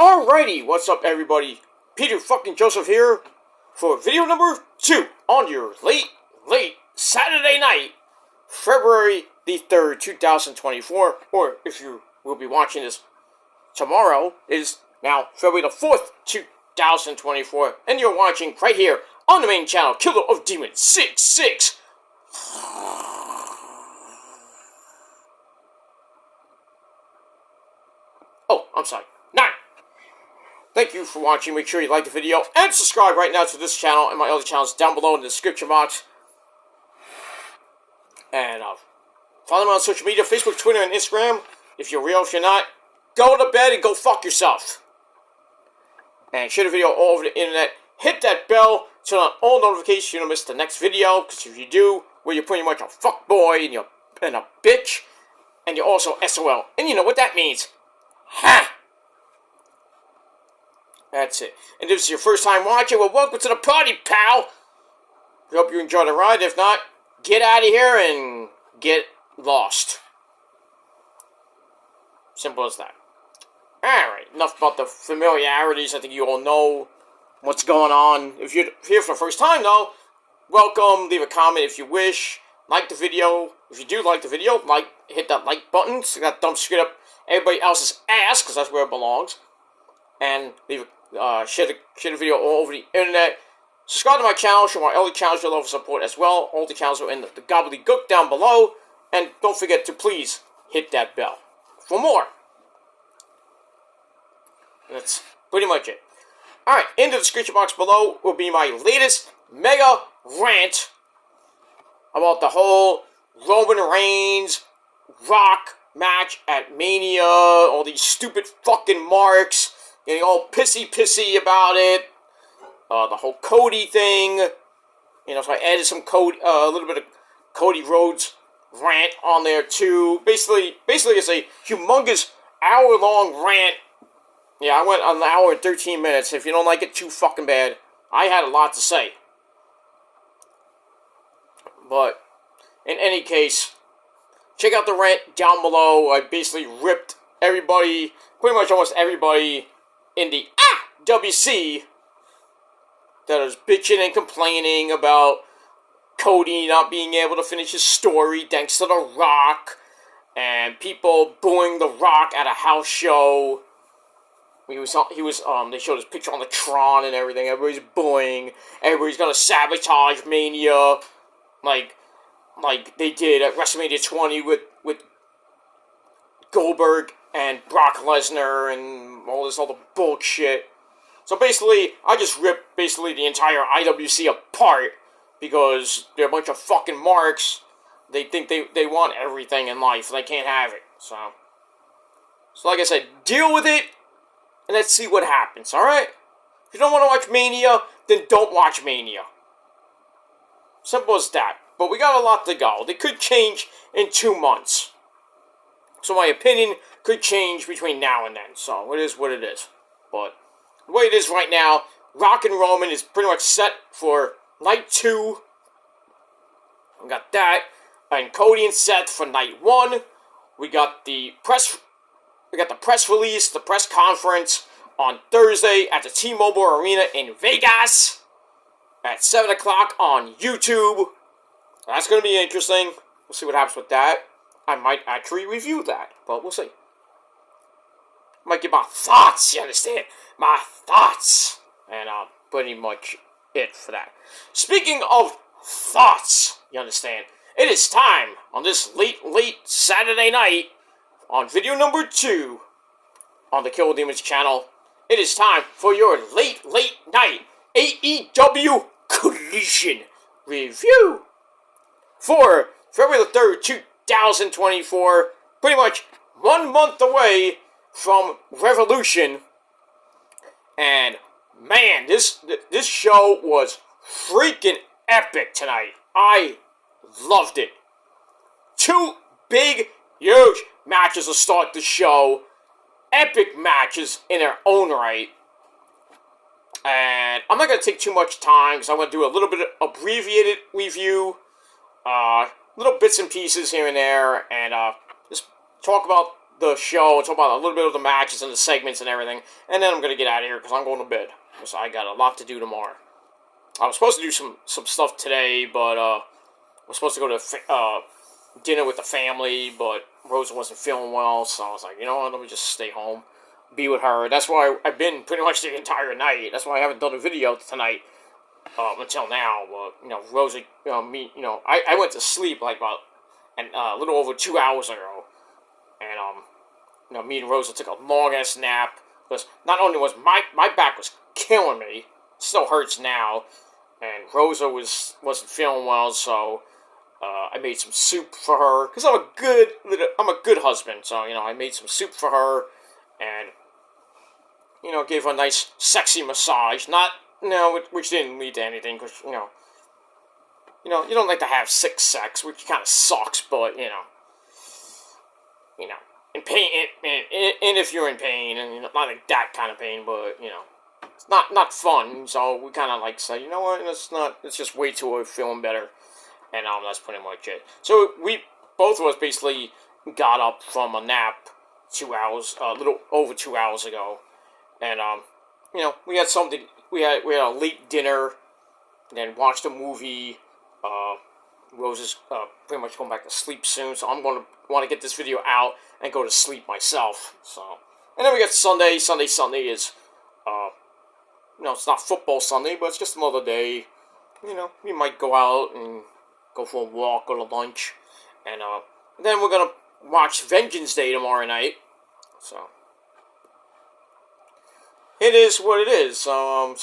Alrighty, what's up everybody? Peter fucking Joseph here for video number 2 on your late Saturday night, February the 3rd, 2024, or if you will be watching this tomorrow, is now February the 4th, 2024, and you're watching right here on the main channel, Killer of Demons 66. Oh, I'm sorry. 9. Thank you for watching. Make sure you like the video and subscribe right now to this channel and my other channels down below in the description box. And follow me on social media, Facebook, Twitter, and Instagram. If you're real, if you're not, go to bed and go fuck yourself. And share the video all over the internet. Hit that bell, turn on all notifications so you don't miss the next video. Because if you do, well, you're pretty much a fuckboy and a bitch. And you're also SOL. And you know what that means. Ha! That's it. And if this is your first time watching, well, welcome to the party, pal. We hope you enjoy the ride. If not, get out of here and get lost. Simple as that. Alright, enough about the familiarities. I think you all know what's going on. If you're here for the first time, though, welcome. Leave a comment if you wish. Like the video. If you do like the video, hit that like button so that dump straight up everybody else's ass, because that's where it belongs. And leave share the video all over the internet. Subscribe to my channel, show my other channels your love and support as well. All the channels are in the gobbledygook down below. And don't forget to please hit that bell for more. That's pretty much it. Alright, in the description box below will be my latest mega rant about the whole Roman Reigns Rock match at Mania, all these stupid fucking marks, getting all pissy about it, the whole Cody thing, you know, so I added some a little bit of Cody Rhodes rant on there too. Basically it's a humongous hour-long rant. Yeah, I went an hour and 13 minutes. If you don't like it too fucking bad, I had a lot to say. But, in any case, check out the rant down below. I basically ripped everybody, pretty much almost everybody in the WC that was bitching and complaining about Cody not being able to finish his story thanks to The Rock, and people booing The Rock at a house show. They showed his picture on the Tron and everything. Everybody's booing. Everybody's gonna sabotage Mania, like they did at WrestleMania 20 with Goldberg and Brock Lesnar and all this other bullshit. So basically, I just ripped the entire IWC apart because they're a bunch of fucking marks. They think they want everything in life and they can't have it. So like I said, deal with it and let's see what happens, alright? If you don't want to watch Mania, then don't watch Mania. Simple as that. But we got a lot to go. They could change in 2 months. So my opinion could change between now and then. So it is what it is. But the way it is right now, Rock and Roman is pretty much set for night 2. We got that. And Cody and Seth for night 1. We got the press release, the press conference on Thursday at the T-Mobile Arena in Vegas at 7 o'clock on YouTube. That's going to be interesting. We'll see what happens with that. I might actually review that, but we'll see. Might give my thoughts, you understand? My thoughts. And pretty much it for that. Speaking of thoughts, you understand? It is time on this late Saturday night on video number 2 on the Killer Demons channel. It is time for your late night AEW Collision review for February the 3rd, 2024. Pretty much 1 month away from Revolution. And man, this show was freaking epic tonight. I loved it. 2 big, huge matches to start the show. Epic matches in their own right. And I'm not going to take too much time because I'm going to do a little bit of abbreviated review. Little bits and pieces here and there. And just talk about the show, talk about a little bit of the matches and the segments and everything, and then I'm going to get out of here because I'm going to bed. Because I got a lot to do tomorrow. I was supposed to do some stuff today, but I was supposed to go to dinner with the family, but Rosa wasn't feeling well, so I was like, you know what, let me just stay home, be with her. That's why I've been pretty much the entire night. That's why I haven't done a video tonight until now. But, Rosa, I went to sleep like about a little over 2 hours ago, and, me and Rosa took a long-ass nap, because not only was my back was killing me, it still hurts now, and Rosa wasn't feeling well, so I made some soup for her, because I'm a good husband, so, I made some soup for her, and, gave her a nice, sexy massage, which didn't lead to anything, because, you don't like to have sick sex, which kind of sucks, but, in pain, and if you're in pain, and not like that kind of pain, but, it's not fun, so we kind of like say, you know what, let's just wait till we're feeling better, and that's pretty much it. So both of us basically got up from a nap 2 hours, a little over 2 hours ago, and we had something, we had a late dinner, and then watched a movie. Rose is pretty much going back to sleep soon, so I'm going to want to get this video out and go to sleep myself. So, and then we got Sunday. Sunday is, it's not football Sunday, but it's just another day. We might go out and go for a walk or a lunch, and then we're gonna watch Vengeance Day tomorrow night. So, it is what it is. So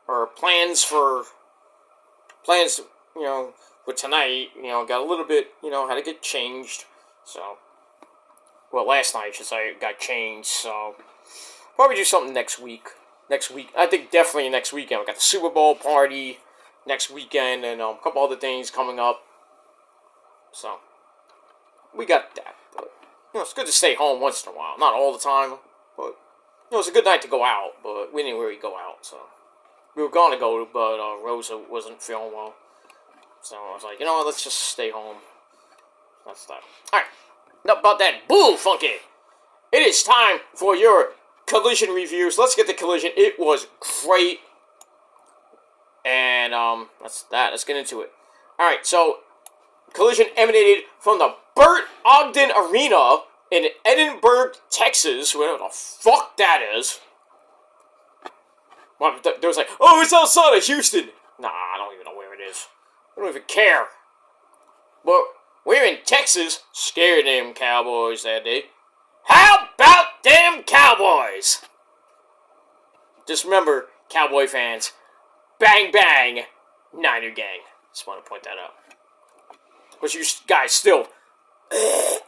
our plans, for tonight, got a little bit, had to get changed, so, well, last night, I should say, it got changed, so, probably do something next week, I think definitely next weekend. We got the Super Bowl party next weekend, and a couple other things coming up, so, we got that, but, it's good to stay home once in a while, not all the time, but, it's a good night to go out, but we didn't really go out, so, we were gonna go, but, Rosa wasn't feeling well, so I was like, you know what, let's just stay home, that's that. Alright, enough about that bull funky. It is time for your Collision reviews. Let's get the Collision. It was great. And, that's that. Let's get into it. Alright, so, Collision emanated from the Burt Ogden Arena in Edinburgh, Texas, whatever the fuck that is. Well, there was like, oh, it's outside of Houston. Nah, I don't even know where it is. I don't even care. But we're in Texas. Scared them Cowboys that day. How about them Cowboys? Just remember, Cowboy fans, bang bang, Niner gang. Just want to point that out. But you guys still, these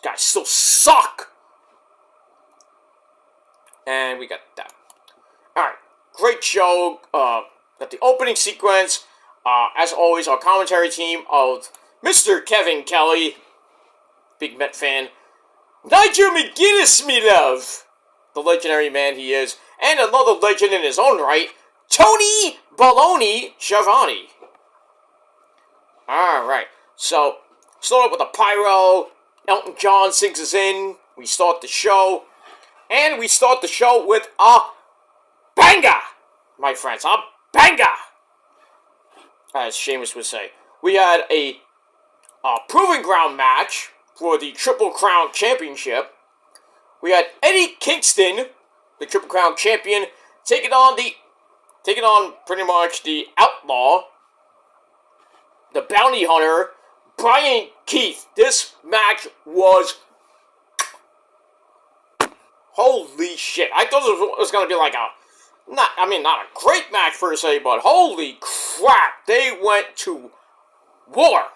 guys still suck. And we got that. Alright, great show. Got the opening sequence. As always, our commentary team of Mr. Kevin Kelly, big Met fan. Nigel McGuinness, me love, the legendary man he is, and another legend in his own right, Tony Baloney Schiavone. Alright, so, start up with a pyro. Elton John sings us in. We start the show. And we start the show with a banger, my friends, a banger, as Sheamus would say. We had a Proving Ground match for the Triple Crown Championship. We had Eddie Kingston, the Triple Crown Champion, taking on pretty much the Outlaw, the Bounty Hunter, Brian Keith. This match was, holy shit. I thought it was going to be like not a great match per se, but holy crap, they went to war.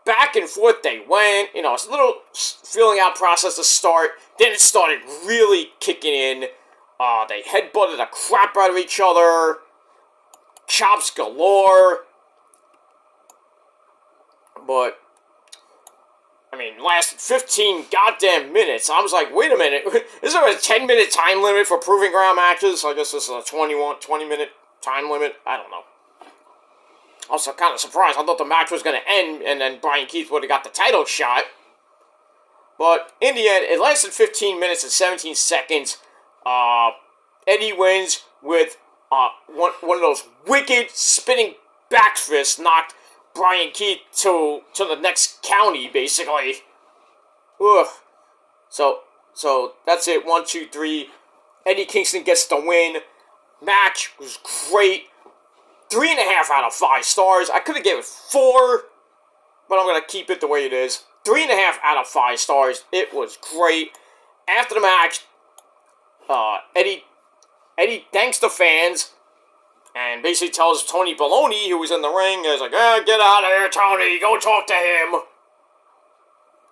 Back and forth they went, it's a little feeling out process to start, then it started really kicking in. They headbutted the crap out of each other, chops galore, but, lasted 15 goddamn minutes. I was like, wait a minute, is there a 10-minute time limit for Proving Ground matches? I guess this is a 20-minute time limit, I don't know. I was kind of surprised. I thought the match was going to end, and then Brian Keith would have got the title shot. But in the end, it lasted 15 minutes and 17 seconds. Eddie wins with one of those wicked spinning back fists, knocked Brian Keith to the next county, basically. Ugh. So that's it. 1, 2, 3. Eddie Kingston gets the win. Match was great. 3.5 out of 5 stars. I could have given it 4, but I'm gonna keep it the way it is. 3.5 out of 5 stars. It was great. After the match, Eddie thanks the fans and basically tells Tony Baloney, who was in the ring, is like, get out of here, Tony. Go talk to him.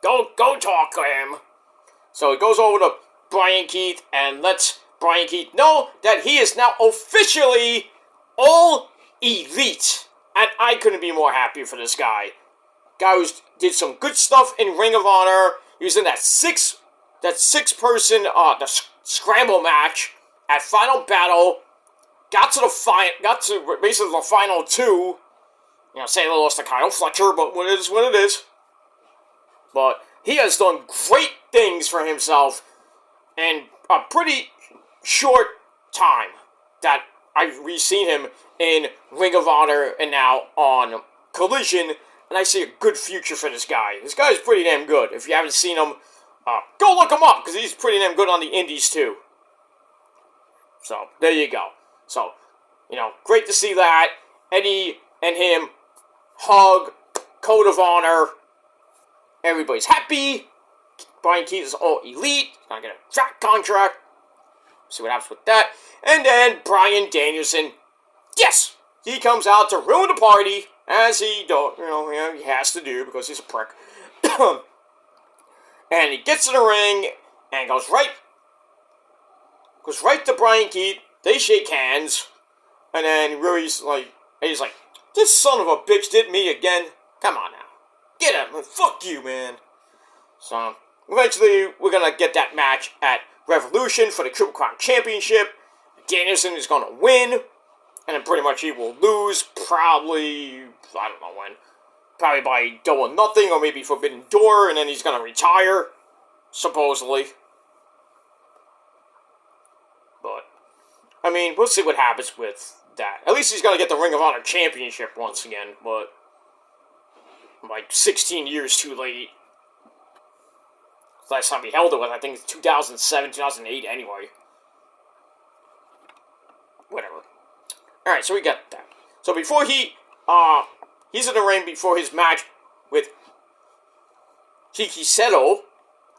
Go talk to him. So he goes over to Brian Keith and lets Brian Keith know that he is now officially All Elite. And I couldn't be more happy for this guy. Guy who did some good stuff in Ring of Honor. He was in that six person the scramble match at Final Battle. Got to basically the final 2. You know, say they lost to Kyle Fletcher, but what it is what it is. But he has done great things for himself in a pretty short time that we've seen him in Ring of Honor and now on Collision, and I see a good future for this guy. This guy is pretty damn good. If you haven't seen him, go look him up, because he's pretty damn good on the indies too. So, there you go. So, you know, great to see that. Eddie and him hug, code of honor. Everybody's happy. Brian Keith is All Elite. Gonna get a track contract. See what happens with that. And then Bryan Danielson, yes, he comes out to ruin the party, as he he has to do because he's a prick. And he gets in the ring and goes right to Brian Keith. They shake hands, and then he's like, this son of a bitch did me again. Come on now. Get him. Fuck you, man. So, eventually, we're going to get that match at Revolution for the Triple Crown Championship. Danielson is going to win, and then pretty much he will lose, probably, I don't know when. Probably by Double or Nothing, or maybe Forbidden Door, and then he's going to retire, supposedly. But, I mean, we'll see what happens with that. At least he's going to get the Ring of Honor Championship once again, but like 16 years too late. Last time he held it was, I think, 2007, 2008 anyway. Whatever. Alright, so we got that. So before he's in the ring before his match with Hikisero,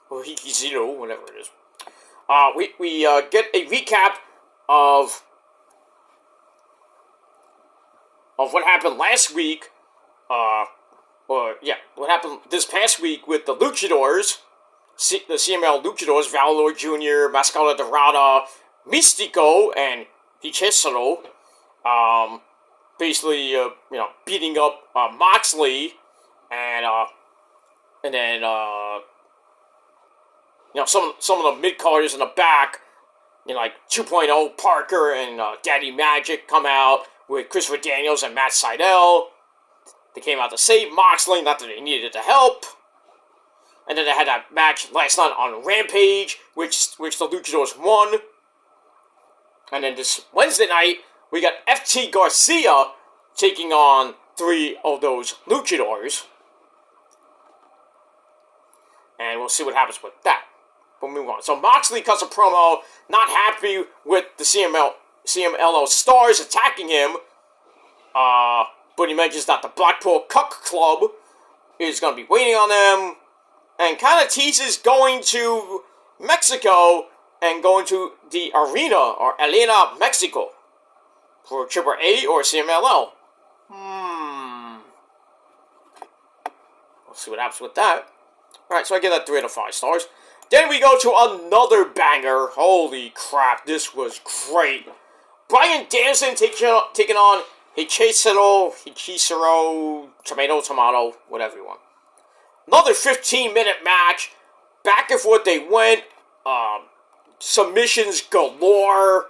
or Hikizero, whatever it is. We get a recap of what happened last week, what happened this past week with the Luchadors, the CML Luchadors, Valor Jr., Mascara Dorada, Místico, and Hechicero, basically, beating up Moxley, and then, some of the mid-carders in the back, like 2.0 Parker and Daddy Magic come out with Christopher Daniels and Matt Sydal. They came out to save Moxley, not that they needed the help. And then they had that match last night on Rampage, which the Luchadors won. And then this Wednesday night, we got FT Garcia taking on 3 of those Luchadors. And we'll see what happens with that. We'll move on. So Moxley cuts a promo, not happy with the CMLL stars attacking him. But he mentions that the Blackpool Cuck Club is going to be waiting on them. And kind of teases going to Mexico and going to the Arena, or Arena, Mexico. For AAA or CMLL. We'll see what happens with that. Alright, so I give that 3 out of 5 stars. Then we go to another banger. Holy crap, this was great. Bryan Danielson taking on Hechicero, tomato, whatever you want. Another 15-minute match. Back and forth they went. Submissions galore.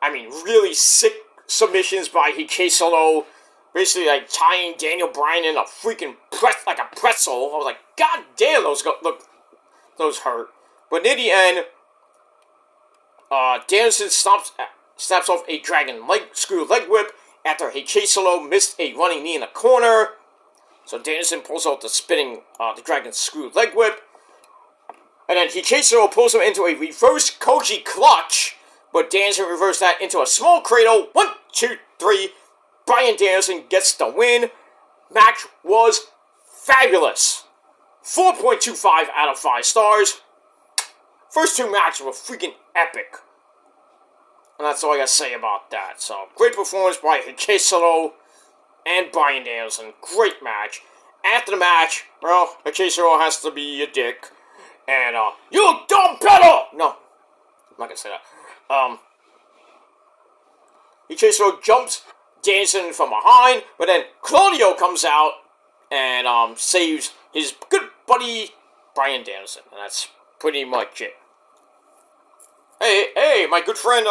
I mean, really sick submissions by Hechicero. basically like tying Daniel Bryan in a freaking like a pretzel. I was like, God damn, those hurt. But near the end, Danielson snaps off a dragon screw leg whip after Heikesalo missed a running knee in the corner. So Danielson pulls out the dragon screw leg whip. And then Heikesalo pulls him into a reverse Koji clutch. But Danielson reversed that into a small cradle. 1, 2, 3. Bryan Danielson gets the win. Match was fabulous. 4.25 out of 5 stars. First 2 matches were freaking epic. And that's all I gotta say about that. So, great performance by Heikesalo and Bryan Danielson. Great match. After the match, well, Heikesalo has to be a dick. And, you dumb pedal! No, I'm not gonna say that. Heikesalo jumps Danielson from behind, but then Claudio comes out and, saves his good buddy, Bryan Danielson. And that's pretty much it. Hey, my good friend,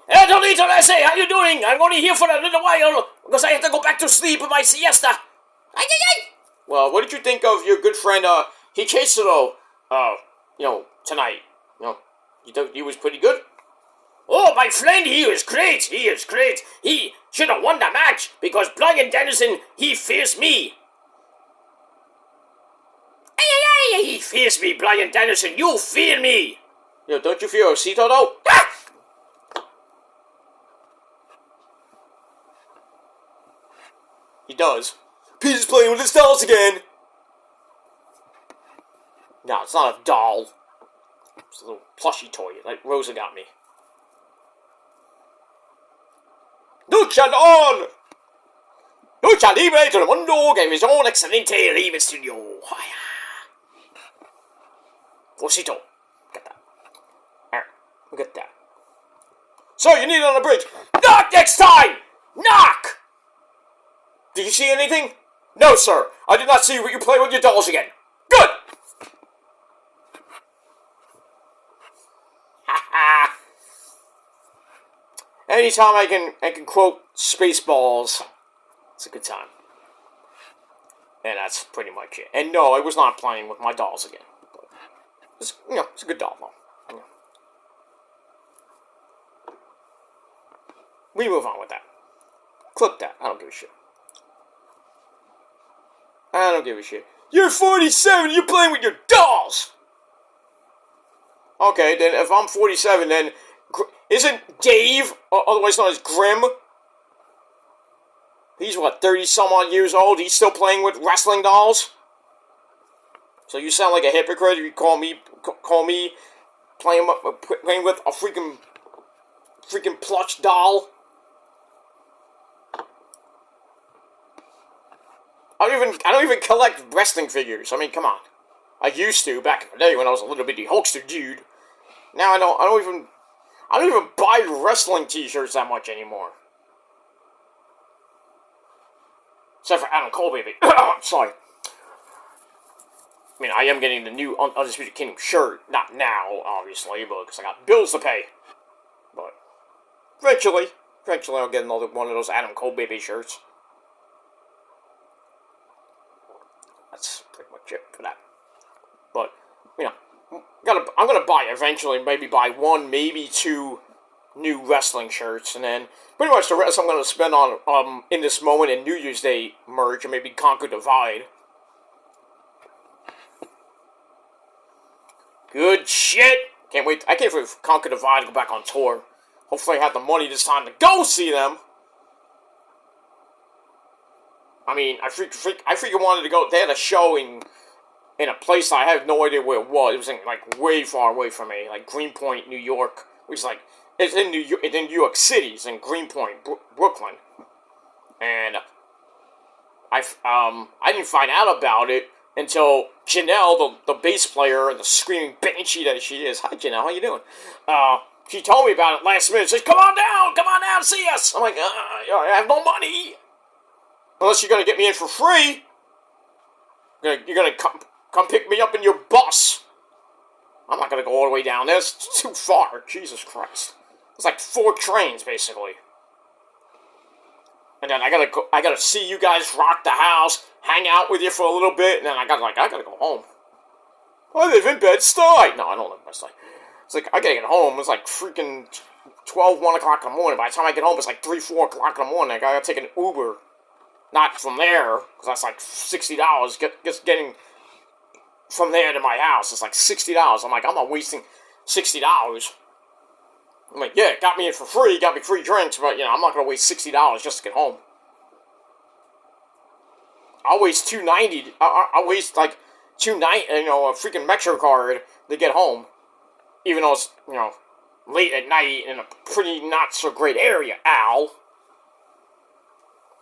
Hey, Donito, I say, how you doing? I'm only here for a little while, because I have to go back to sleep in my siesta. Well, what did you think of your good friend, Heikesalo, tonight? You thought he was pretty good? Oh, my friend, he is great. He should have won the match, because Bryan Danielson, he fears me. He fears me, Bryan Danielson. You fear me. Don't you fear Osito, though? He does. Peter's playing with his dolls again. No, it's not a doll. It's a little plushy toy, like Rosa got me. Lucha on! Lucha Libre to the mundo que visión excelente live studio. Osito. Got that. Alright, look at that. So, you need it on the bridge. Knock next time! Knock! Did you see anything? No, sir. I did not see you play with your dolls again. Good! Anytime I can quote Spaceballs, it's a good time. And that's pretty much it. And no, I was not playing with my dolls again. But it's a good doll, though. We move on with that. Clip that. I don't give a shit. I don't give a shit. You're 47, you're playing with your dolls! Okay, then if I'm 47, then isn't Dave, otherwise known as Grim, he's what, 30-some-odd years old, he's still playing with wrestling dolls? So you sound like a hypocrite if you call me playing with a freaking plush doll? I don't even collect wrestling figures. I mean, come on. I used to back in the day when I was a little bitty Hulkster dude. Now I don't even buy wrestling t-shirts that much anymore. Except for Adam Cole, baby. Sorry. I mean, I am getting the new Undisputed Kingdom shirt. Not now, obviously, but because I got bills to pay. But eventually I'll get another one of those Adam Cole baby shirts. That's pretty much it for that. But, I'm gonna buy eventually, maybe buy 1, maybe 2 new wrestling shirts, and then pretty much the rest I'm gonna spend on in this moment in New Year's Day merch, and maybe Conquer Divide. Good shit! Can't wait. I can't wait for Conquer Divide to go back on tour. Hopefully I have the money this time to go see them. I mean, I freaking wanted to go. They had a show in a place I have no idea where it was. It was like way far away from me, like Greenpoint, New York. Which is like it's in New York City. It's in Greenpoint, Brooklyn. And I didn't find out about it until Janelle, the bass player and the screaming banshee that she is. Hi Janelle, how you doing? She told me about it last minute. She says, come on down, see us. I'm like, I have no money. Unless you're gonna get me in for free. You're gonna come pick me up in your bus. I'm not gonna go all the way down there. It's too far. Jesus Christ. It's like 4 trains, basically. And then I gotta see you guys rock the house, hang out with you for a little bit, and then I gotta go home. I live in Bed-Stuy. No, I don't live in Bed-Stuy. It's like, I gotta get home. It's like freaking 12, 1 o'clock in the morning. By the time I get home, it's like 3, 4 o'clock in the morning. I gotta take an Uber. Not from there, because that's like $60. Just getting from there to my house, it's like $60. I'm like, I'm not wasting $60. I'm like, yeah, got me in for free, got me free drinks, but, I'm not gonna waste $60 just to get home. I'll waste $2.90. I'll waste like $2.90, a freaking Metro card to get home, even though it's late at night in a pretty not so great area, Al.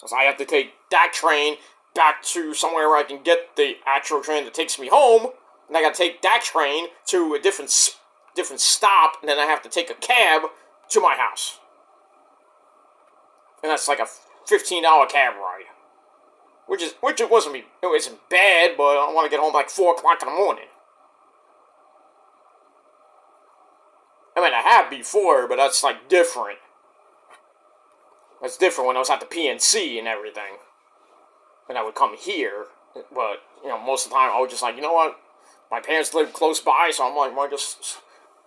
So I have to take that train back to somewhere where I can get the actual train that takes me home, and I gotta take that train to a different stop, and then I have to take a cab to my house. And that's like a $15 cab ride. Which it wasn't bad, but I don't want to get home by like 4 o'clock in the morning. I mean, I have before, but that's like different. That's different when I was at the PNC and everything. And I would come here, but, most of the time I was just like, you know what? My parents live close by, so I'm like, why just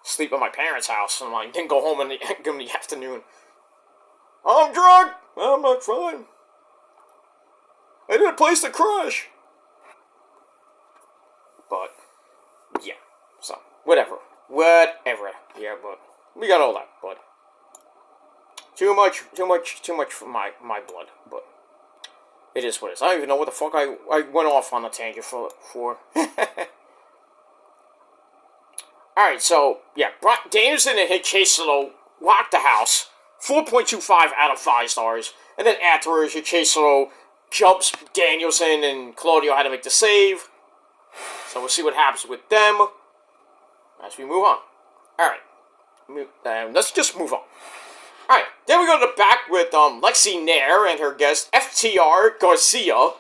sleep at my parents' house? And like, then go home in the afternoon. I'm drunk! I'm not fine. I need a place to crash. But, yeah. So, whatever. Yeah, but we got all that, but too much for my blood, but it is what it is. I don't even know what the fuck I went off on a tangent for. Alright, so, yeah, Danielson and Chase-Solo locked the house. 4.25 out of 5 stars. And then afterwards, Chase-Solo jumps Danielson, and Claudio had to make the save. So we'll see what happens with them as we move on. Alright, let's just move on. Alright, then we go to the back with Lexi Nair and her guest, FTR Garcia.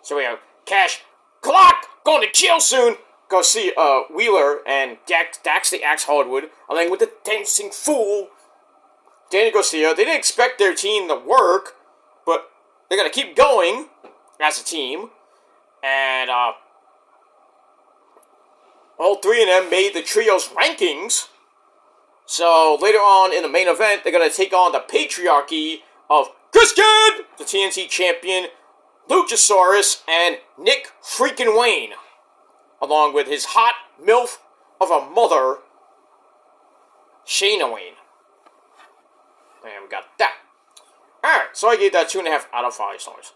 So we have Cash Clock going to jail soon. Garcia, Wheeler, and Dax the Axe Hardwood, along with the Dancing Fool, Danny Garcia. They didn't expect their team to work, but they're going to keep going as a team. And, all three of them made the trio's rankings. So, later on in the main event, they're going to take on the patriarchy of Chris Kidd, the TNT champion, Luchasaurus, and Nick freaking Wayne, along with his hot MILF of a mother, Shayna Wayne. And we got that. Alright, so I gave that 2.5 out of 5 stars.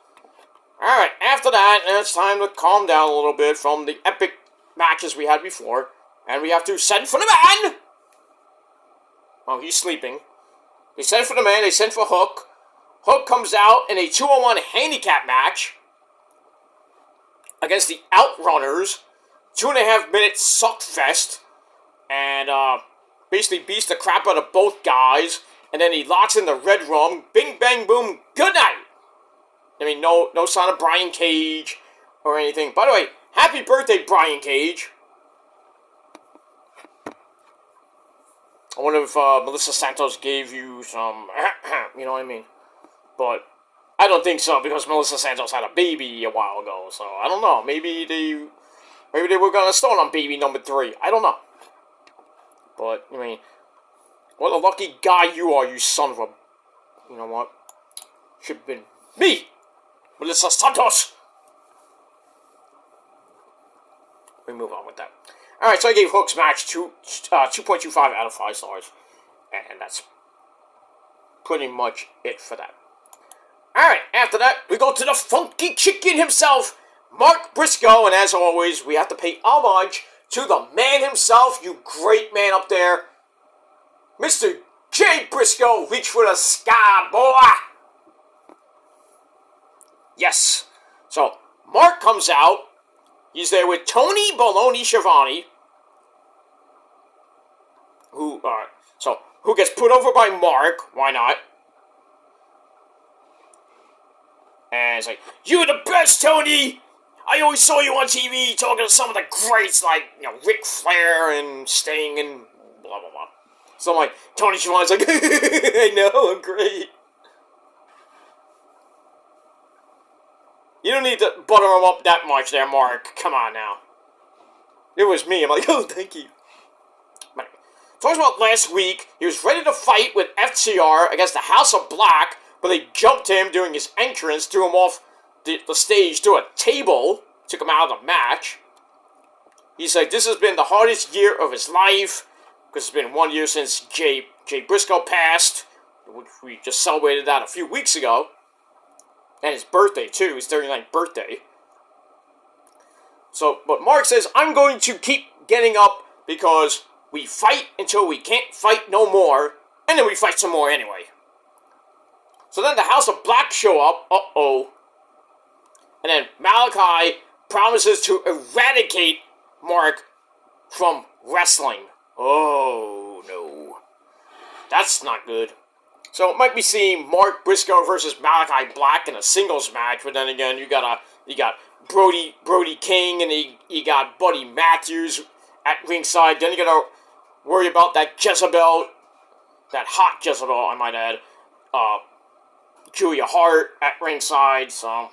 Alright, after that, it's time to calm down a little bit from the epic matches we had before. And we have to send for the man! Oh, he's sleeping. They sent for the man, they sent for Hook. Hook comes out in a 2-on-1 handicap match against the Outrunners. 2.5 minute suck fest. And, basically beats the crap out of both guys. And then he locks in the Red Rum. Bing, bang, boom, good night! I mean, no sign of Brian Cage or anything. By the way, happy birthday, Brian Cage. I wonder if Melissa Santos gave you some, you know what I mean? But I don't think so, because Melissa Santos had a baby a while ago. So I don't know. Maybe they were gonna start on baby number 3. I don't know. But I mean, what a lucky guy you are, you son of a. You know what? Should have been me, Melissa Santos. We move on with that. Alright, so I gave Hook's match 2.25 out of 5 stars. And that's pretty much it for that. Alright, after that, we go to the funky chicken himself, Mark Briscoe. And as always, we have to pay homage to the man himself, you great man up there, Mr. Jay Briscoe. Reach for the sky, boy! Yes. So, Mark comes out. He's there with Tony Baloney Schiavone, who gets put over by Mark. Why not? And it's like, you're the best, Tony! I always saw you on TV talking to some of the greats like, Ric Flair and Sting and blah, blah, blah. So I'm like, Tony Schiavone's like, I know, I'm great. You don't need to butter him up that much there, Mark. Come on now. It was me. I'm like, oh, thank you. But talking about last week, he was ready to fight with FTR against the House of Black, but they jumped him during his entrance, threw him off the stage to a table, took him out of the match. He's like, this has been the hardest year of his life, because it's been 1 year since Jay Briscoe passed, which we just celebrated that a few weeks ago. And his birthday, too, his 39th birthday. So, but Mark says, I'm going to keep getting up because we fight until we can't fight no more, and then we fight some more anyway. So then the House of Black show up, and then Malachi promises to eradicate Mark from wrestling. Oh, no. That's not good. So it might be seeing Mark Briscoe versus Malachi Black in a singles match, but then again, you got Brody King, and you got Buddy Matthews at ringside. Then you gotta worry about that Jezebel, that hot Jezebel, I might add, Julia Hart at ringside. So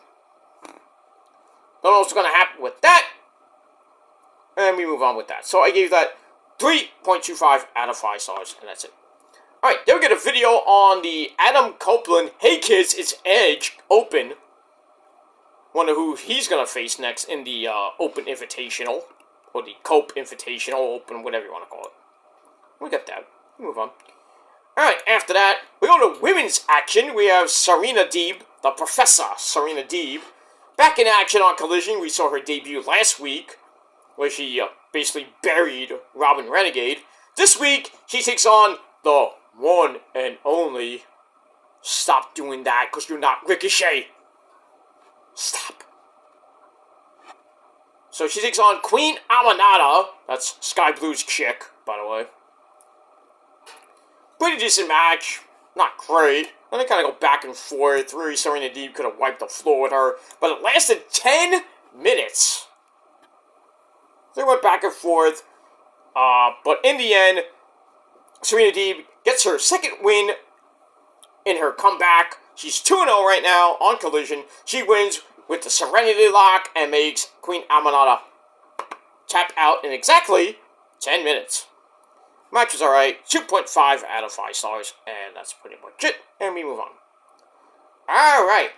don't know what's gonna happen with that. And we move on with that. So I gave that 3.25 out of 5 stars, and that's it. Alright, then we get a video on the Adam Copeland Hey Kids, It's Edge Open. Wonder who he's going to face next in the Open Invitational. Or the Cope Invitational, Open, whatever you want to call it. We got that. We move on. Alright, after that, we go to women's action. We have Serena Deeb, the Professor Serena Deeb, back in action on Collision. We saw her debut last week, where she basically buried Robin Renegade. This week, she takes on the one and only. Stop doing that, because you're not Ricochet. Stop. So she takes on Queen Aminata. That's Sky Blue's chick, by the way. Pretty decent match. Not great. And they kind of go back and forth. Really, Serena Deeb could have wiped the floor with her. But it lasted 10 minutes. They went back and forth. But in the end, Serena Deeb gets her second win in her comeback. She's 2-0 right now on Collision. She wins with the Serenity Lock and makes Queen Aminata tap out in exactly 10 minutes. Match was alright. 2.5 out of 5 stars. And that's pretty much it. And we move on. Alright.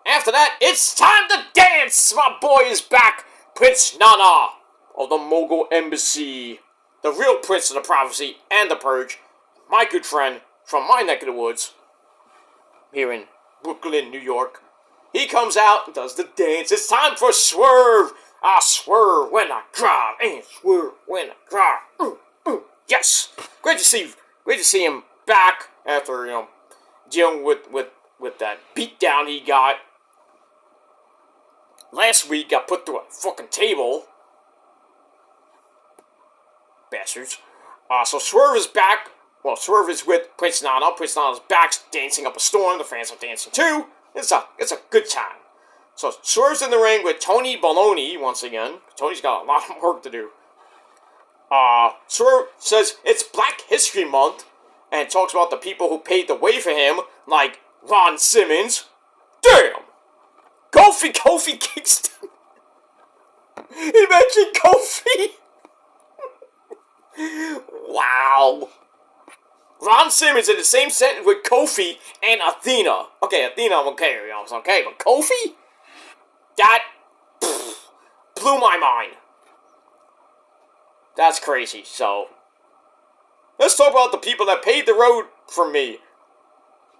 After that, it's time to dance! My boy is back. Prince Nana of the Mogul Embassy. The real Prince of the Prophecy and the Purge. My good friend from my neck of the woods. Here in Brooklyn, New York. He comes out and does the dance. It's time for Swerve. I swerve when I drive. And swerve when I drive. Yes. Great to see him back after, dealing with that beatdown he got. Last week got put through a fucking table. Bastards. So Swerve is back. Well, Swerve is with Prince Nana. Prince Nana's back dancing up a storm. The fans are dancing too. It's a good time. So Swerve's in the ring with Tony Baloney once again. Tony's got a lot of work to do. Swerve says it's Black History Month and talks about the people who paved the way for him, like Ron Simmons. Damn! Kofi Kingston. He mentioned Kofi. Wow. Ron Simmons in the same sentence with Kofi and Athena. Okay, Athena, I'm okay, okay, but Kofi? That blew my mind. That's crazy, so let's talk about the people that paved the road for me.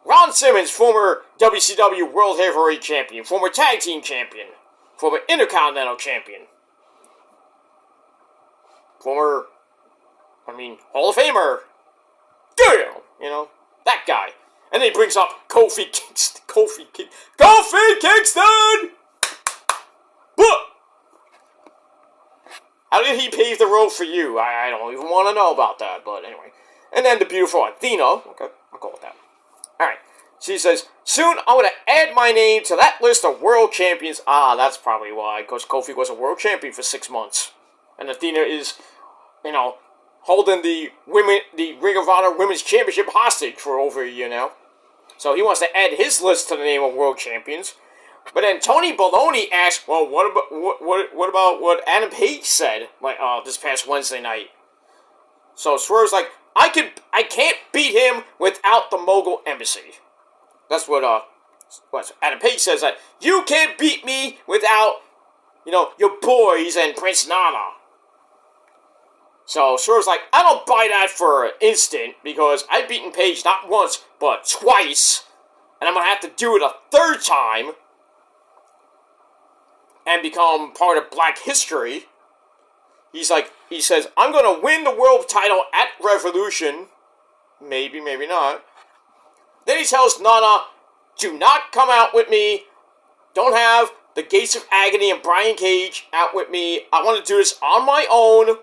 Ron Simmons, former WCW World Heavyweight Champion, former Tag Team Champion, former Intercontinental Champion, former, Hall of Famer. Damn! That guy. And then he brings up Kofi Kingston. Kofi Kingston! But how did he pave the road for you? I don't even want to know about that, but anyway. And then the beautiful Athena. Okay, I'll go with that. Alright. She says, soon I'm going to add my name to that list of world champions. That's probably why. Because Kofi was a world champion for 6 months. And Athena is, holding the Ring of Honor Women's Championship hostage for over a year now. So he wants to add his list to the name of world champions. But then Tony Baloney asked, well, what about what Adam Page said like this past Wednesday night? So Swerve's like, I can't beat him without the Mogul Embassy. That's what Adam Page says, that you can't beat me without, your boys and Prince Nana. So Swerve's like, I don't buy that for an instant, because I've beaten Page not once, but twice, and I'm going to have to do it a third time, and become part of Black history. He says, I'm going to win the world title at Revolution. Maybe, maybe not. Then he tells Nana, do not come out with me. Don't have the Gates of Agony and Brian Cage out with me. I want to do this on my own.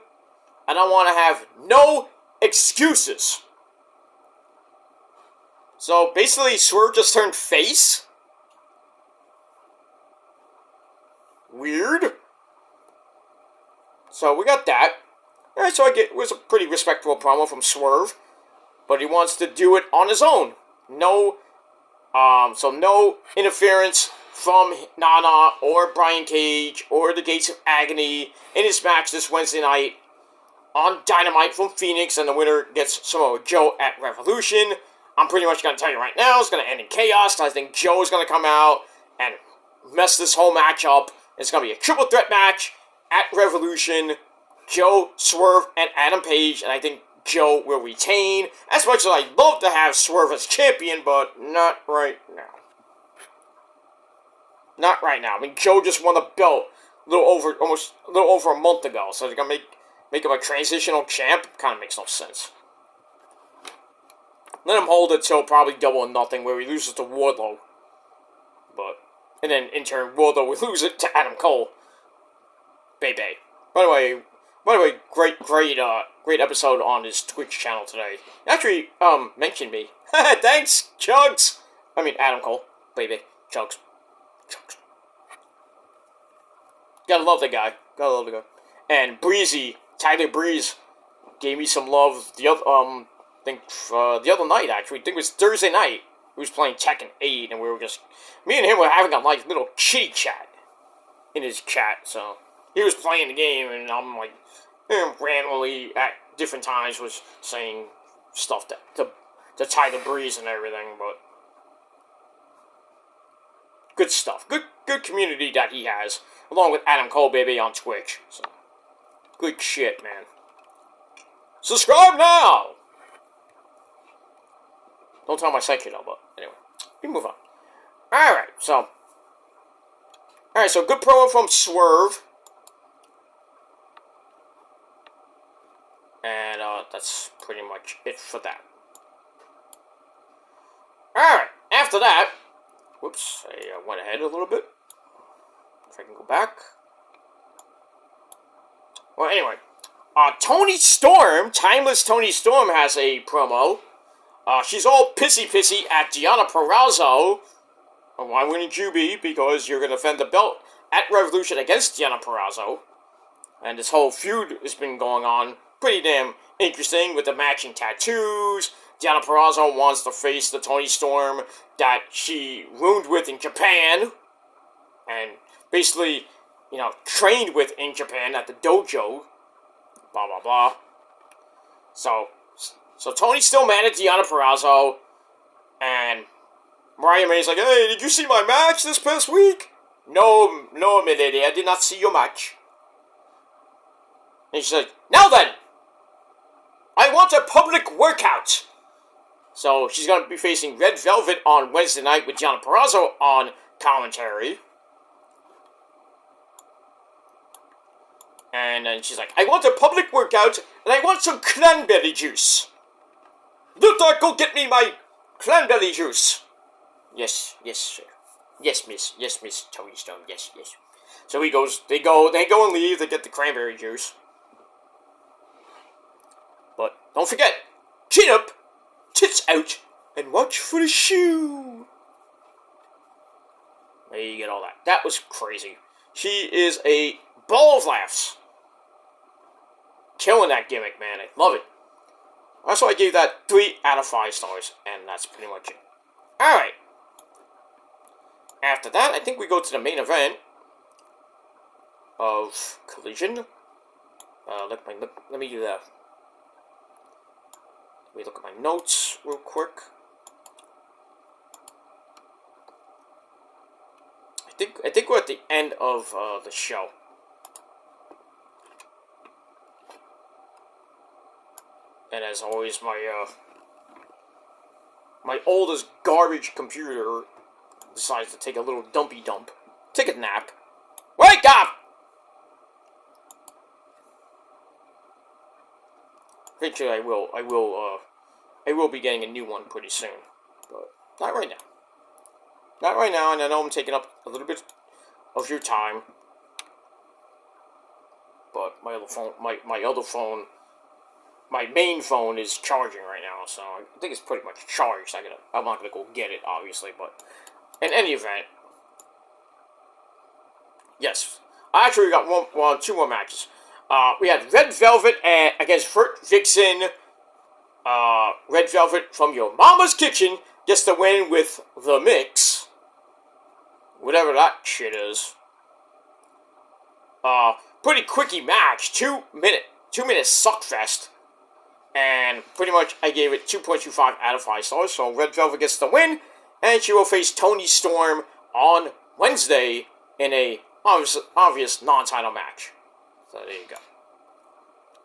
And I want to have no excuses. So basically, Swerve just turned face. Weird. So we got that. Alright, so it was a pretty respectable promo from Swerve. But he wants to do it on his own. No interference from Nana or Brian Cage or the Gates of Agony in his match this Wednesday night on Dynamite from Phoenix, and the winner gets Samoa Joe at Revolution. I'm pretty much going to tell you right now, it's going to end in chaos. I think Joe is going to come out and mess this whole match up. It's going to be a triple threat match at Revolution. Joe, Swerve, and Adam Page, and I think Joe will retain. As much as I'd love to have Swerve as champion, but not right now. Not right now. I mean, Joe just won the belt a little over a month ago, so they're going to make him a transitional champ. Kind of makes no sense. Let him hold it till probably Double or Nothing, where he loses to Wardlow. And then in turn, Wardlow will lose it to Adam Cole. Bay. By the way, great episode on his Twitch channel today. Actually, mentioned me. Thanks, Chugs. I mean, Adam Cole, baby, Chugs. Gotta love the guy. And Breezy, Tyler Breeze, gave me some love the other night. Actually, I think it was Thursday night. He was playing Tekken 8, and me and him were having a little chitty chat in his chat. So he was playing the game, and I'm randomly at different times was saying stuff to Tyler Breeze and everything, but good stuff. Good community that he has, along with Adam Cole, baby, on Twitch. So good shit, man. Subscribe now! Don't tell my psychic though, but anyway, we move on. Alright, so good promo from Swerve. And that's pretty much it for that. Alright, after that, whoops, I went ahead a little bit. If I can go back. Well, anyway, Toni Storm, Timeless Toni Storm, has a promo. She's all pissy at Deonna Purrazzo. Why wouldn't you be? Because you're going to defend the belt at Revolution against Deonna Purrazzo. And this whole feud has been going on. Pretty damn interesting with the matching tattoos. Deonna Purrazzo wants to face the Toni Storm that she roomed with in Japan. And basically, trained with in Japan at the dojo. Blah, blah, blah. So Tony's still mad at Deonna Purrazzo, and Mariah May's like, hey, did you see my match this past week? No, milady, I did not see your match. And she's like, now then, I want a public workout. So she's going to be facing Red Velvet on Wednesday night with Deonna Purrazzo on commentary. And then she's like, I want a public workout, and I want some cranberry juice. Luther, go get me my cranberry juice. Yes, sir. Yes, Miss Toni Storm. Yes. So they go and leave. They get the cranberry juice. But don't forget, chin up, tits out, and watch for the shoe. There you get all that. That was crazy. She is a ball of laughs. Killing that gimmick, man. I love it. Also, I gave that 3 out of 5 stars, and that's pretty much it. Alright. after that, I think we go to the main event of Collision. Let me do that. Let me look at my notes real quick. I think we're at the end of the show. And as always, my oldest garbage computer decides to take a little dumpy dump. Take a nap. Wake up! Eventually I will be getting a new one pretty soon. But not right now. Not right now, and I know I'm taking up a little bit of your time. But my other phone, my main phone is charging right now, so I think it's pretty much charged. I'm not gonna go get it, obviously, but in any event, yes, I actually got two more matches. We had Red Velvet against Vert Vixen. Red Velvet from your mama's kitchen gets the win with the mix, whatever that shit is. Pretty quickie match, 2 minute suckfest. And pretty much I gave it 2.25 out of 5 stars. So Red Velvet gets the win, and she will face Toni Storm on Wednesday in a obvious non-title match. So there you go.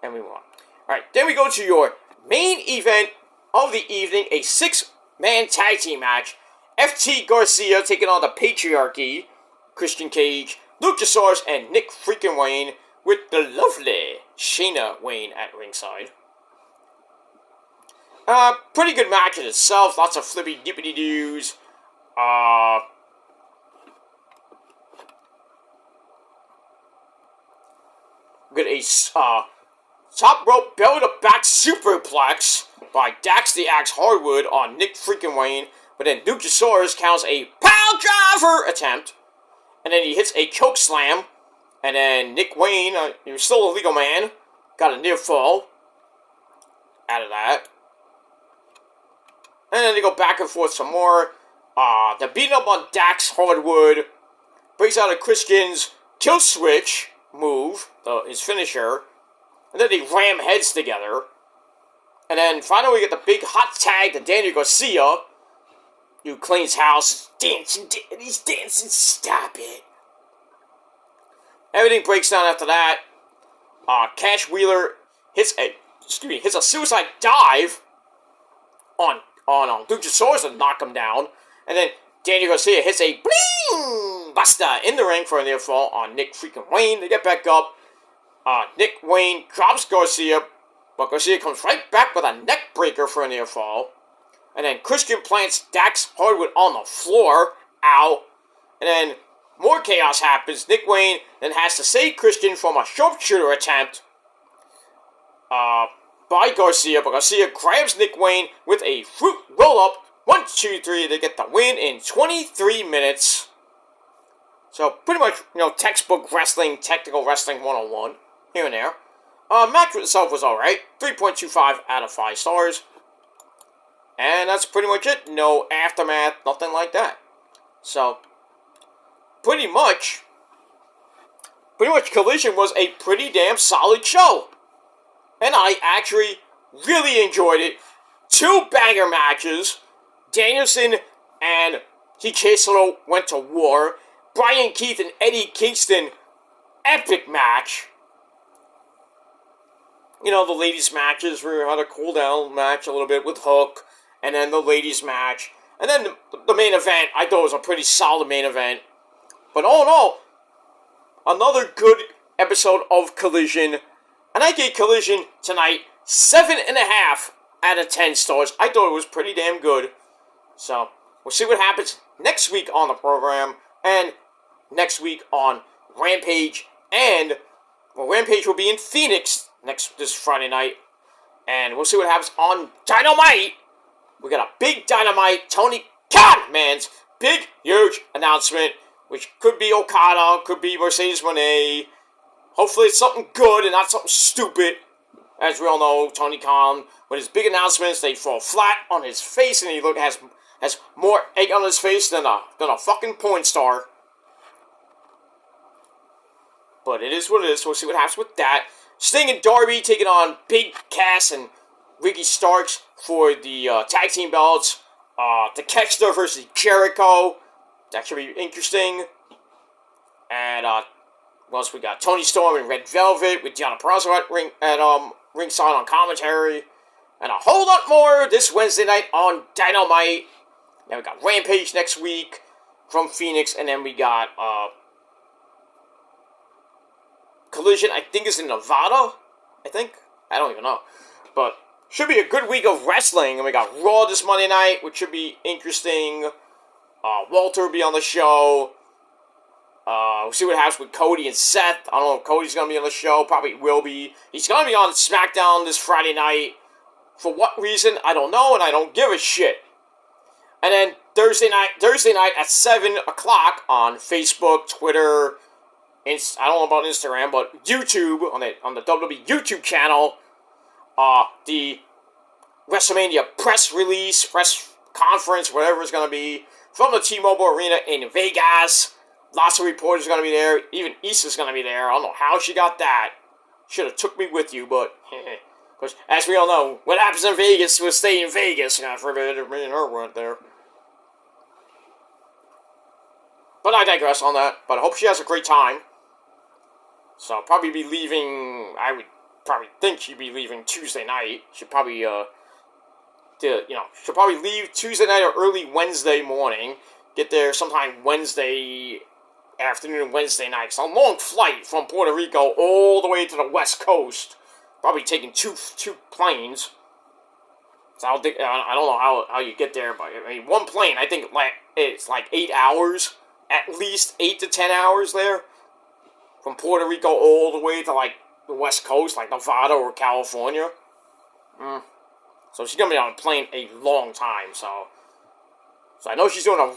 And we won. Alright, then we go to your main event of the evening, a 6-man tag team match. FT Garcia taking on the Patriarchy, Christian Cage, Luchasaurus, and Nick freaking Wayne, with the lovely Shayna Wayne at ringside. Pretty good match in itself. Lots of flippy dippity doos. With a top rope belly to back superplex by Dax the Axe Hardwood on Nick freaking Wayne. But then Luchasaurus counts a pile driver attempt. And then he hits a choke slam. And then Nick Wayne, he was still a legal man, got a near fall out of that. And then they go back and forth some more. They're beating up on Dax Hardwood. Breaks out a Christian's kill switch move, his finisher. And then they ram heads together. And then finally we get the big hot tag to Daniel Garcia. You cleans house. He's dancing, stop it. Everything breaks down after that. Cash Wheeler hits a suicide dive on Luchasaurus to knock him down. And then Daniel Garcia hits a bling buster in the ring for a near fall on Nick freaking Wayne. They get back up. Nick Wayne drops Garcia, but Garcia comes right back with a neck breaker for a near fall. And then Christian plants Dax Hardwood on the floor. Ow. And then more chaos happens. Nick Wayne then has to save Christian from a sharpshooter attempt by Garcia. But Garcia grabs Nick Wayne with a fruit roll-up. 1, 2, 3. They get the win in 23 minutes. So pretty much, textbook wrestling, technical wrestling 101. Here and there. Match itself was alright. 3.25 out of 5 stars. And that's pretty much it. No aftermath, nothing like that. So, pretty much Collision was a pretty damn solid show. And I actually really enjoyed it. 2 banger matches. Danielson and Hikaru went to war. Brian Keith and Eddie Kingston, epic match. The ladies' matches, we had a cool down match a little bit with Hook. And then the ladies' match. And then the main event, I thought it was a pretty solid main event. But all in all, another good episode of Collision. And I gave Collision tonight 7.5 out of 10 stars. I thought it was pretty damn good. So, we'll see what happens next week on the program. And next week on Rampage. And, Rampage will be in Phoenix this Friday night. And we'll see what happens on Dynamite. We got a big Dynamite Tony Khan, man's big, huge announcement, which could be Okada, could be Mercedes Moné. Hopefully it's something good and not something stupid. As we all know, Tony Khan, with his big announcements, they fall flat on his face and he has has more egg on his face than a fucking porn star. But it is what it is, so we'll see what happens with that. Sting and Darby taking on Big Cass and Ricky Starks for the tag team belts. Takeshita versus Jericho. That should be interesting. And what else we got? Tony Storm and Red Velvet with Deonna Purrazzo at ringside on commentary. And a whole lot more this Wednesday night on Dynamite. Then we got Rampage next week from Phoenix, and then we got Collision, I think, is in Nevada. I don't even know. But should be a good week of wrestling. And we got Raw this Monday night, which should be interesting. Walter will be on the show. We'll see what happens with Cody and Seth. I don't know if Cody's going to be on the show. Probably will be. He's going to be on SmackDown this Friday night. For what reason, I don't know, and I don't give a shit. And then Thursday night at 7 o'clock on Facebook, Twitter, I don't know about Instagram, but YouTube, on the WWE YouTube channel, the WrestleMania press release, press conference, whatever it's going to be, from the T-Mobile Arena in Vegas. Lots of reporters are going to be there. Even Issa's going to be there. I don't know how she got that. Should have took me with you, but... Because, as we all know, what happens in Vegas will stay in Vegas. God forbid if me and her weren't there. But I digress on that. But I hope she has a great time. So I'll probably be leaving... I would probably think she'd be leaving Tuesday night. She'll probably, she'll probably leave Tuesday night or early Wednesday morning. Get there sometime Wednesday afternoon, Wednesday night. It's a long flight from Puerto Rico all the way to the West Coast. Probably taking two planes. So I don't know how you get there, but I mean, one plane, I think it's like 8 hours. At least 8 to 10 hours there. From Puerto Rico all the way to like the West Coast, like Nevada or California. So she's going to be on a plane a long time, so I know she's doing a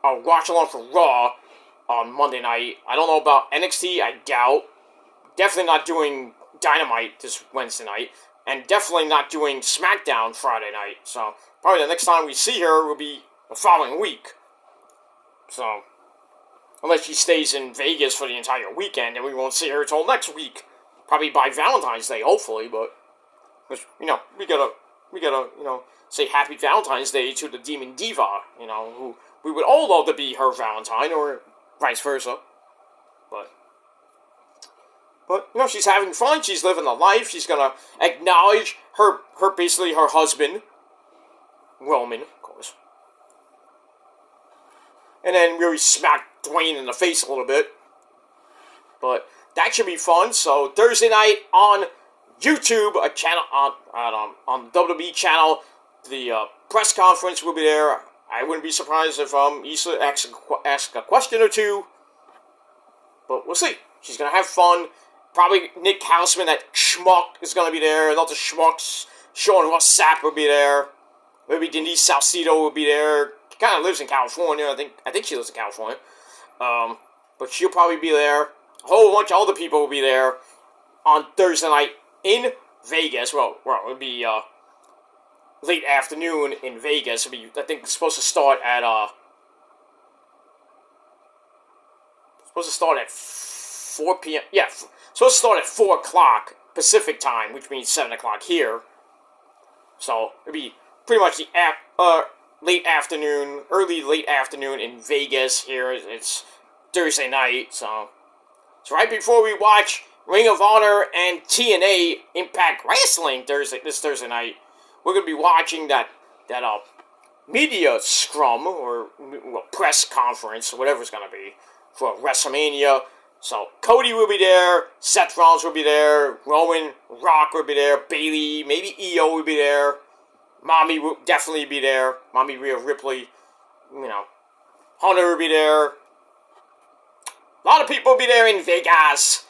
watch-along for Raw on Monday night. I don't know about NXT, I doubt. Definitely not doing Dynamite this Wednesday night. And definitely not doing SmackDown Friday night. So, probably the next time we see her will be the following week. So, unless she stays in Vegas for the entire weekend, and we won't see her until next week. Probably by Valentine's Day, hopefully, but... we gotta, say Happy Valentine's Day to the Demon Diva, who we would all love to be her Valentine, or vice versa. But she's having fun, she's living the life, she's gonna acknowledge her husband, Roman, of course. And then really smack Dwayne in the face a little bit. But that should be fun, so Thursday night on YouTube, a channel on the WWE channel, the press conference will be there. I wouldn't be surprised if Issa asks a question or two. But we'll see. She's gonna have fun. Probably Nick Houseman, that schmuck, is gonna be there. Another schmucks. Sean Ross Sapp will be there. Maybe Denise Salcedo will be there. She kind of lives in California. I think she lives in California. But she'll probably be there. A whole bunch of other people will be there on Thursday night in Vegas. Well, it would be late afternoon in Vegas. It'll be, I think, supposed to start at 4 p.m. Yeah, supposed to start at 4 o'clock Pacific time, which means 7 o'clock here. So it'll be pretty much the late afternoon in Vegas. Here it's Thursday night, so it's right before we watch Ring of Honor and TNA Impact Wrestling this Thursday night. We're going to be watching that media scrum, or press conference, or whatever it's going to be, for WrestleMania. So Cody will be there, Seth Rollins will be there, Roman, Rock will be there, Bayley, maybe Io will be there, Mommy will definitely be there, Mommy Rhea Ripley, Hunter will be there. A lot of people will be there in Vegas,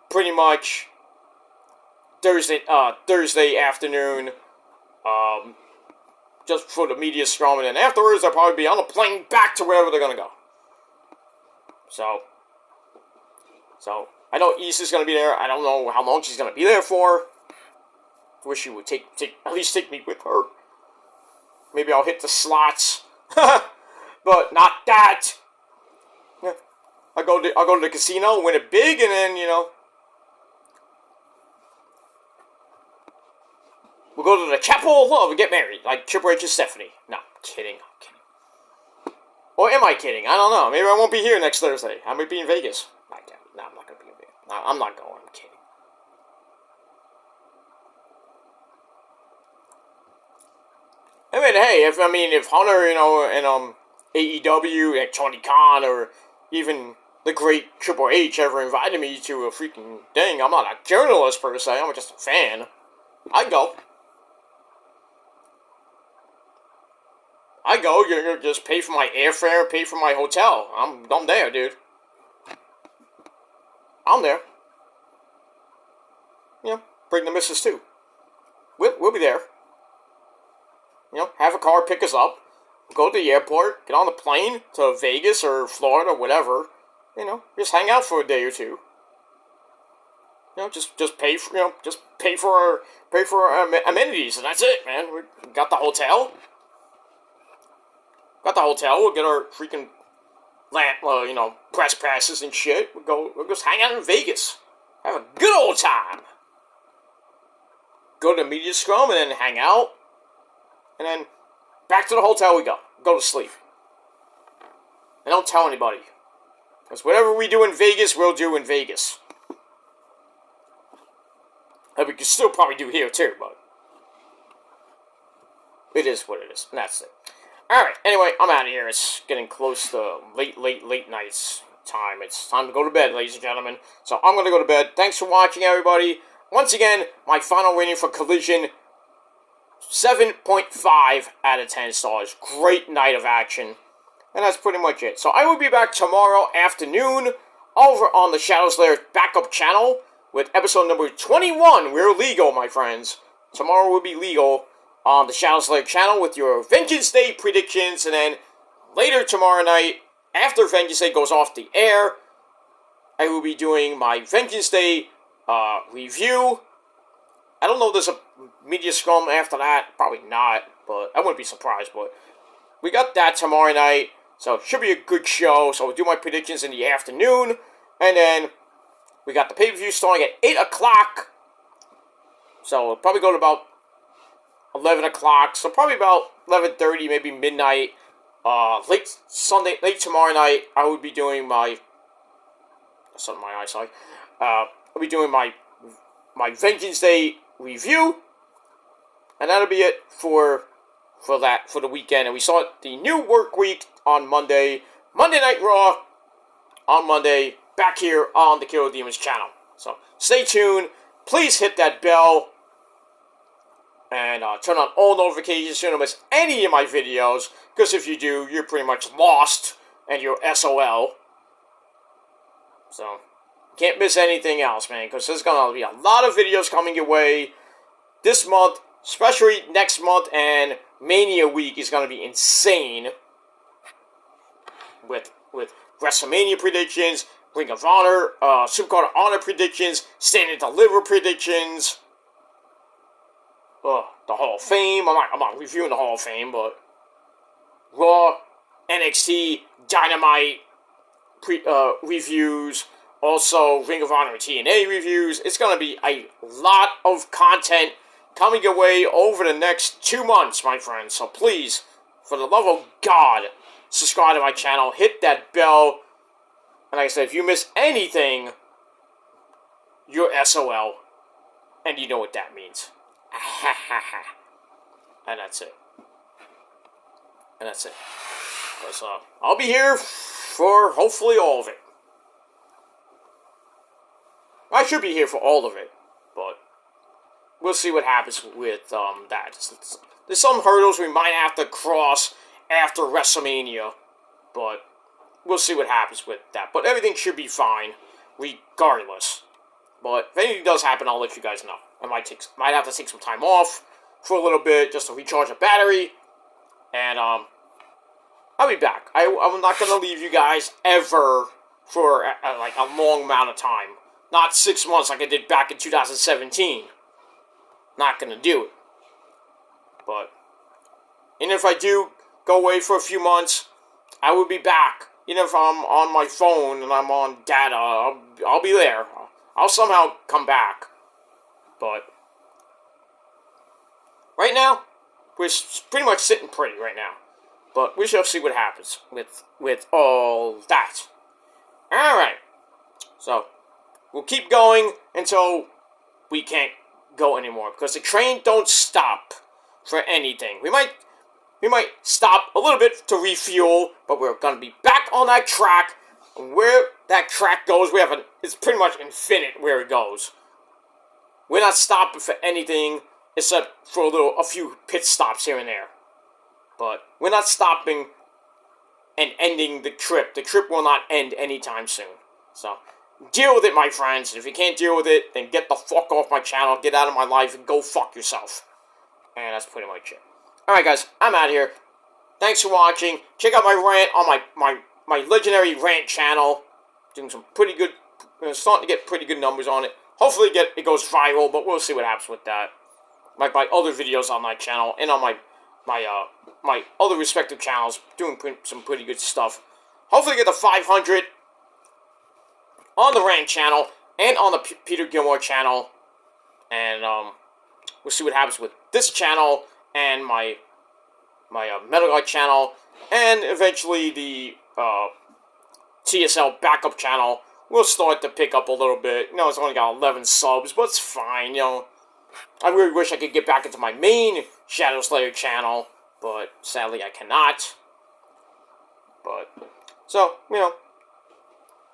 pretty much Thursday afternoon, just for the media scrum, and then afterwards they'll probably be on a plane back to wherever they're gonna go. So I know Issa's gonna be there. I don't know how long she's gonna be there for. Wish she would at least take me with her. maybe I'll hit the slots. But not that. Yeah. I'll go to the casino, win it big, and then, we'll go to the Chapel of Love and get married, like Triple H and Stephanie. No, I'm kidding. Or am I kidding? I don't know. Maybe I won't be here next Thursday. I might be in Vegas. No, I'm not going to be in Vegas. No, I'm not going. I'm kidding. I mean, hey, if Hunter, and AEW and Tony Khan or even the great Triple H ever invited me to a freaking thing, I'm not a journalist per se. I'm just a fan. I'd go. You just pay for my airfare, pay for my hotel. I'm there, dude. I'm there. Bring the missus too. We'll be there. Have a car pick us up, go to the airport, get on the plane to Vegas or Florida, whatever. Just hang out for a day or two. Just pay for our amenities, and that's it, man. We got the hotel. We'll get our freaking press passes and shit. We'll just hang out in Vegas. Have a good old time. Go to the media scrum and then hang out. And then back to the hotel we go. Go to sleep. And don't tell anybody. Because whatever we do in Vegas, we'll do in Vegas. And we can still probably do here too, but it is what it is. And that's it. Alright, anyway, I'm out of here. It's getting close to late nights time. It's time to go to bed, ladies and gentlemen. So I'm going to go to bed. Thanks for watching, everybody. Once again, my final rating for Collision, 7.5 out of 10 stars. Great night of action. And that's pretty much it. So I will be back tomorrow afternoon over on the Shadowslayer backup channel with episode number 21. We're legal, my friends. Tomorrow will be legal on the Shadowslayer channel with your Vengeance Day predictions. And then later tomorrow night, after Vengeance Day goes off the air, I will be doing my Vengeance Day review. I don't know if there's a media scrum after that. Probably not, but I wouldn't be surprised. But we got that tomorrow night, so it should be a good show. So we'll do my predictions in the afternoon. And then we got the pay-per-view starting at 8 o'clock. So we'll probably go to about 11 o'clock. So probably about 11:30, maybe midnight. Late tomorrow night, I will be doing my... Something in my eyesight. I'll be doing my Vengeance Day review, and that'll be it for the weekend. And we start the new work week on Monday Night Raw on Monday, back here on the Killer Demons channel. So stay tuned, please hit that bell, and turn on all notifications so you don't miss any of my videos, because if you do, you're pretty much lost, and you're SOL. So can't miss anything else, man, because there's going to be a lot of videos coming your way this month, especially next month, and Mania Week is going to be insane with WrestleMania predictions, Ring of Honor, Supercard of Honor predictions, Stand and Deliver predictions, the Hall of Fame. I'm not reviewing the Hall of Fame, but Raw, NXT, Dynamite reviews, also Ring of Honor and TNA reviews. It's going to be a lot of content coming your way over the next 2 months, my friends. So please, for the love of God, subscribe to my channel, hit that bell. And like I said, if you miss anything, you're SOL. And you know what that means. And that's it. Because I'll be here for hopefully all of it. I should be here for all of it, but we'll see what happens with that. There's some hurdles we might have to cross after WrestleMania, but we'll see what happens with that. But everything should be fine, regardless. But if anything does happen, I'll let you guys know. I might have to take some time off for a little bit just to recharge the battery, and I'll be back. I'm not gonna leave you guys ever for like a long amount of time. Not 6 months like I did back in 2017. Not gonna do it. But And if I do go away for a few months, I will be back. Even if I'm on my phone and I'm on data, I'll be there. I'll somehow come back. But right now, we're pretty much sitting pretty right now. But we shall see what happens with all that. Alright. So, we'll keep going until we can't go anymore. Because the train don't stop for anything. We might stop a little bit to refuel, but we're going to be back on that track. And where that track goes, it's pretty much infinite where it goes. We're not stopping for anything except for a few pit stops here and there. But we're not stopping and ending the trip. The trip will not end anytime soon. So, deal with it, my friends. If you can't deal with it, then get the fuck off my channel, get out of my life, and go fuck yourself. And that's pretty much it. Alright guys, I'm out of here. Thanks for watching. Check out my rant on my legendary rant channel. Doing some pretty good, starting to get pretty good numbers on it. Hopefully it goes viral, but we'll see what happens with that. Like my other videos on my channel and on my other respective channels, doing some pretty good stuff. Hopefully get the 500 on the rant channel and on the Peter Gilmore channel. And we'll see what happens with this channel and my Metal Gear channel, and eventually the TSL backup channel will start to pick up a little bit. You know, it's only got 11 subs, but it's fine, you know. I really wish I could get back into my main Shadow Slayer channel, but sadly I cannot. But, so, you know,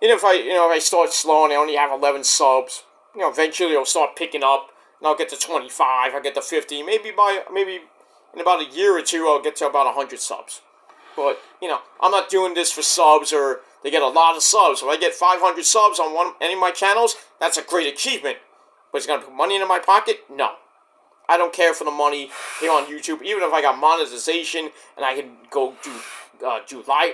even if I start slow and I only have 11 subs, you know, eventually it'll start picking up, and I'll get to 25, I'll get to 50, maybe in about a year or two, I'll get to about 100 subs. But, you know, I'm not doing this for subs or to get a lot of subs. If I get 500 subs on any of my channels, that's a great achievement. But it's going to put money into my pocket? No. I don't care for the money here on YouTube. Even if I got monetization and I can go do live,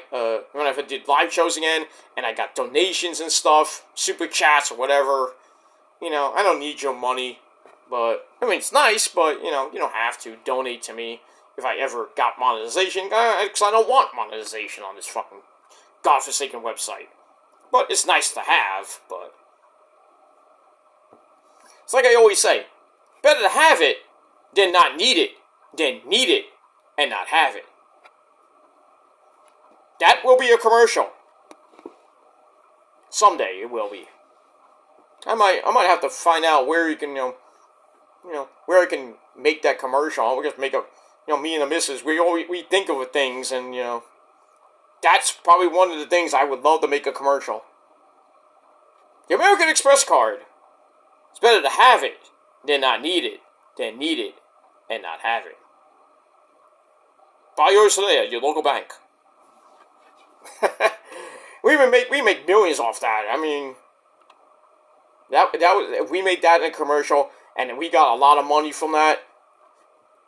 when I did live shows again, and I got donations and stuff, super chats or whatever, you know, I don't need your money. But, I mean, it's nice, but, you know, you don't have to donate to me if I ever got monetization, because I don't want monetization on this fucking godforsaken website. But it's nice to have, but it's like I always say, better to have it than not need it, than need it and not have it. That will be a commercial. Someday it will be. I might have to find out where you can, where I can make that commercial. I'll just make me and the missus, we think of things, and, you know, that's probably one of the things I would love to make a commercial. The American Express card. It's better to have it than not need it, than need it and not have it. Buy yours today at your local bank. we make millions off that. I mean, that was, if we made that in a commercial and we got a lot of money from that,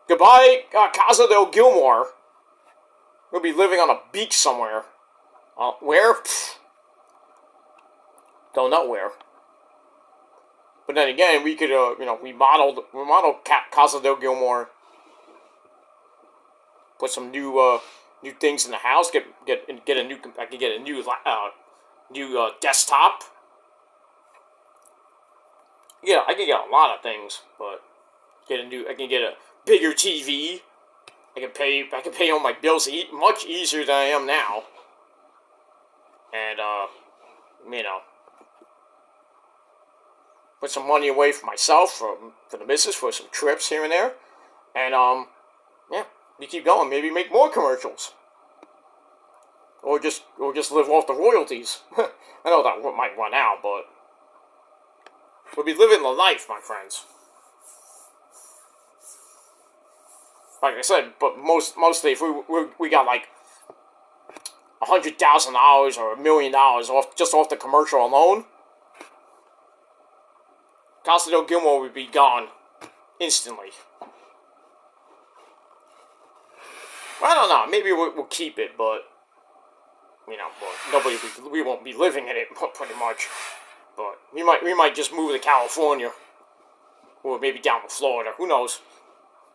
goodbye, Casa del Gilmore. We'll be living on a beach somewhere. Where? Pfft. Don't know where. But then again, we could, we modeled Casa del Gilmore. Put some new things in the house. I could get a new desktop. Yeah, I can get a lot of things, but I can get a bigger TV. I can pay all my bills much easier than I am now. And put some money away for myself, for the missus, for some trips here and there. And yeah, we keep going. Maybe make more commercials. Or just live off the royalties. I know that might run out, but we'll be living the life, my friends. Like I said, but mostly if we got like $100,000 or $1 million just off the commercial alone, Casa del Gilmore would be gone instantly. I don't know. Maybe we'll keep it, but we won't be living in it pretty much. But we might just move to California, or maybe down to Florida. Who knows?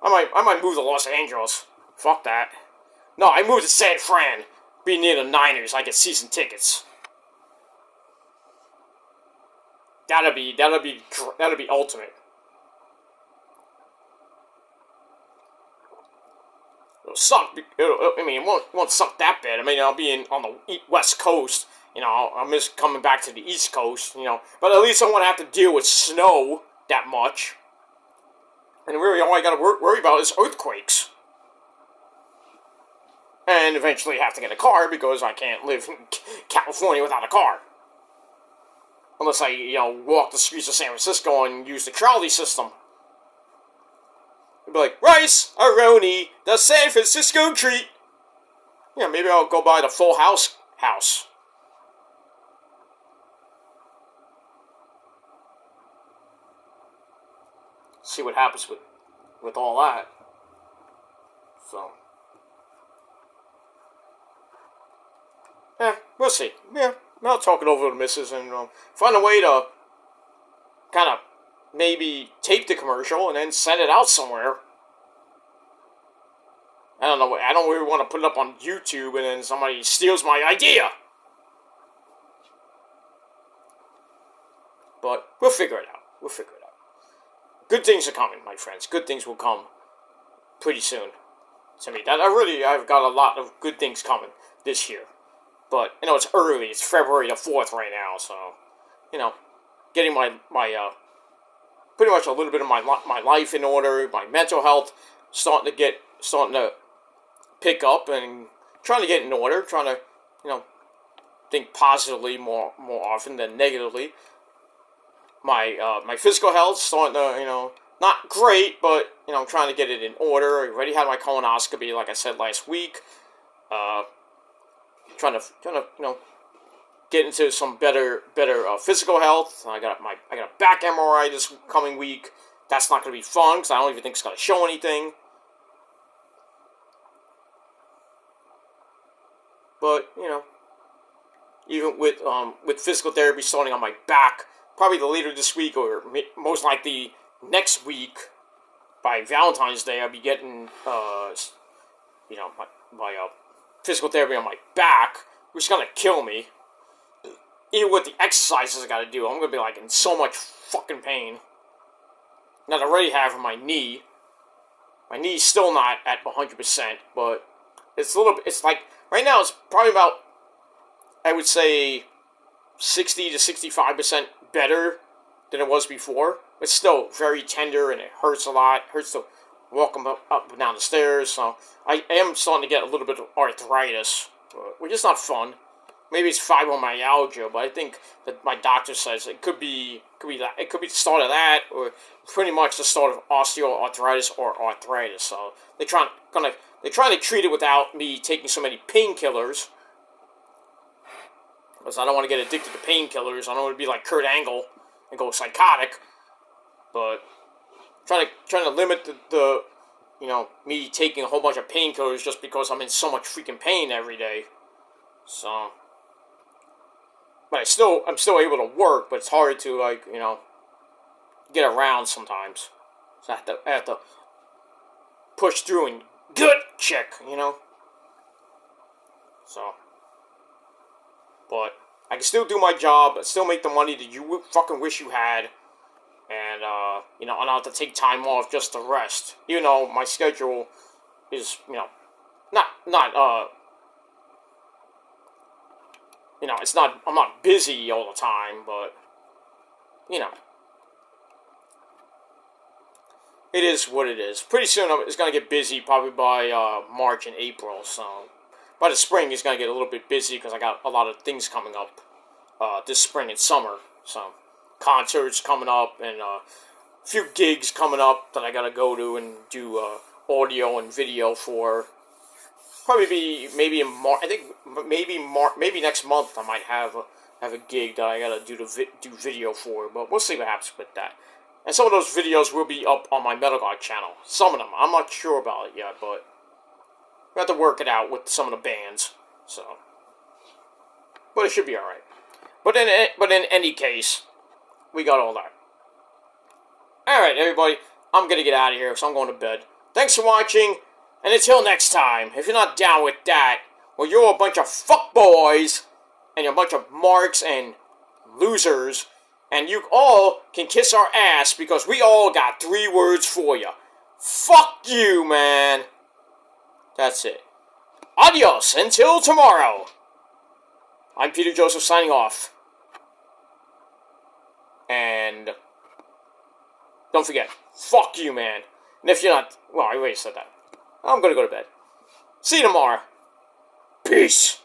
I might move to Los Angeles. Fuck that. No, I moved to San Fran. Be near the Niners, I get season tickets. That'd be ultimate. It'll suck. It won't suck that bad. I mean, I'll be on the West Coast. I'll miss coming back to the East Coast. But at least I won't have to deal with snow that much. And really, all I gotta worry about is earthquakes. And eventually have to get a car because I can't live in California without a car. Unless I, walk the streets of San Francisco and use the trolley system. It'd be like, Rice-A-Roni, the San Francisco treat. Yeah, maybe I'll go by the Full House. See what happens with all that. So. We'll see. Yeah, I'll talk it over with the missus and find a way to kind of maybe tape the commercial and then send it out somewhere. I don't know. I don't really want to put it up on YouTube and then somebody steals my idea. But we'll figure it out. Good things are coming, my friends. Good things will come pretty soon to me. I've got a lot of good things coming this year. But, it's early. It's February the 4th right now, so, getting my pretty much a little bit of my life in order, my mental health starting to pick up and trying to get in order, trying to, think positively more often than negatively. My physical health starting to, not great, but, trying to get it in order. I already had my colonoscopy, like I said last week. Trying to get into some better physical health. I got a back MRI this coming week. That's not going to be fun because I don't even think it's going to show anything. But even with physical therapy starting on my back, probably later this week or most likely next week by Valentine's Day, I'll be getting my physical therapy on my back, which is gonna kill me. Even with the exercises I gotta do, I'm gonna be in so much fucking pain. That I already have in my knee. My knee's still not at 100%, but it's right now it's probably about, I would say, 60 to 65% better than it was before. It's still very tender and it hurts a lot. It hurts to walk up and down the stairs, so I am starting to get a little bit of arthritis, which is not fun. Maybe it's fibromyalgia, but I think that my doctor says it could be that. It could be the start of that, or pretty much the start of osteoarthritis or arthritis. So they're trying to treat it without me taking so many painkillers, because I don't want to get addicted to painkillers. I don't want to be like Kurt Angle and go psychotic, but trying to limit the me taking a whole bunch of painkillers just because I'm in so much freaking pain every day. So, but I'm still able to work, but it's hard to get around sometimes. So I have to push through and gut check, So, but I can still do my job, still make the money that you fucking wish you had. And, and I'll have to take time off just to rest. Even though my schedule is, I'm not busy all the time, but, it is what it is. Pretty soon it's going to get busy, probably by March and April, so by the spring it's going to get a little bit busy because I got a lot of things coming up this spring and summer, so concerts coming up and a few gigs coming up that I gotta go to and do audio and video for. Probably be maybe in March. I think maybe next month I might have a gig that I gotta do video for. But we'll see what happens with that. And some of those videos will be up on my Metal God channel. Some of them I'm not sure about it yet, but we have to work it out with some of the bands. So, but it should be all right. But in any case, we got all that. Alright, everybody. I'm going to get out of here, so I'm going to bed. Thanks for watching, And until next time, if you're not down with that, well, you're a bunch of fuckboys, and you're a bunch of marks and losers, and you all can kiss our ass because we all got 3 words for you. Fuck you, man. That's it. Adios until tomorrow. I'm Peter Joseph signing off. And don't forget, fuck you, man. And if you're not, well, I already said that. I'm gonna go to bed. See you tomorrow. Peace.